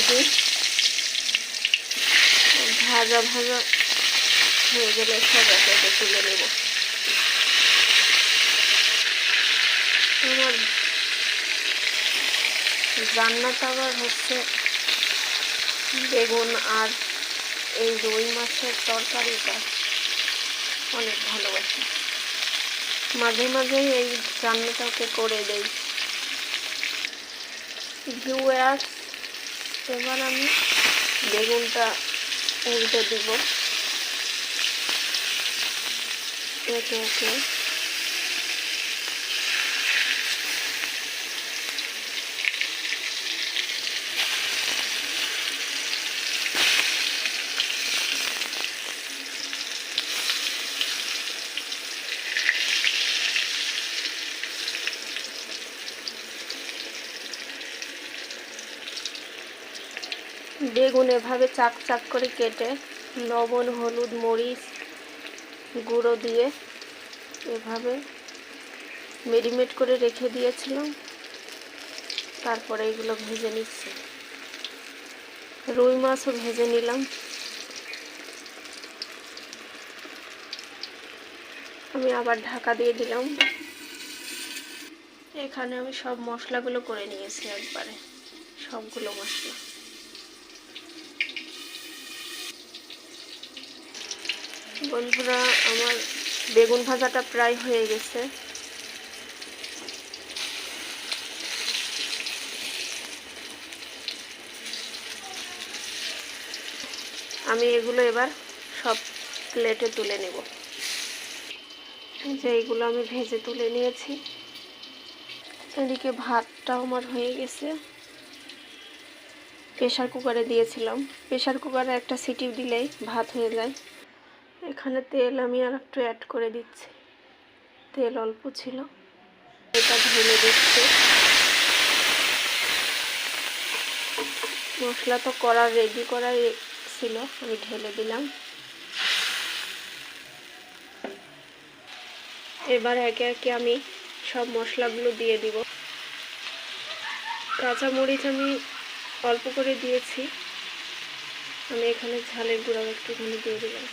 দিই। ভাজা ভাজা হয়ে গেলে সব একে একে তুলে নেব। আমার রান্নাটা আবার হচ্ছে বেগুন আর এই রুই মাছের তরকারিটা অনেক ভালোবাসি। মাঝে মাঝেই এই রান্নাটাকে করে দেই। ভিউয়ার্স, এবার আমি বেগুনটা উল্টে দিব একে একে। বেগুন এভাবে চাক চাক করে কেটে লবণ, হলুদ, মরিচ গুঁড়ো দিয়ে এভাবে মেরিনেট করে রেখে দিয়েছিলাম। তারপরে এগুলো ভেজে নিচ্ছি। রুই মাছও ভেজে নিলাম। আমি আবার ঢাকা দিয়ে দিলাম। এখানে আমি সব মশলাগুলো করে নিয়েছি একবারে, সবগুলো মশলা। বন্ধুরা, আমার বেগুন ভাজাটা প্রায় হয়ে গেছে। আমি এগুলো এবার সব প্লেটে তুলে নেব। যে এইগুলো আমি ভেজে তুলে নিয়েছি। এদিকে ভাতটাও আমার হয়ে গেছে। প্রেসার কুকারে দিয়েছিলাম। প্রেসার কুকারে একটা সিটি দিলেই ভাত হয়ে যায়। এখানে তেল আমি আর একটু অ্যাড করে দিচ্ছি। তেল অল্প ছিল, এটা ঢেলে দিচ্ছি। মশলা তো রেডি করাই ছিল, আমি ঢেলে দিলাম। এবার একে একে আমি সব মশলাগুলো দিয়ে দিব। কাঁচামরিচ আমি অল্প করে দিয়েছি। আমি এখানে ঝালের গুঁড়া একটুখানি দিয়ে দিলাম।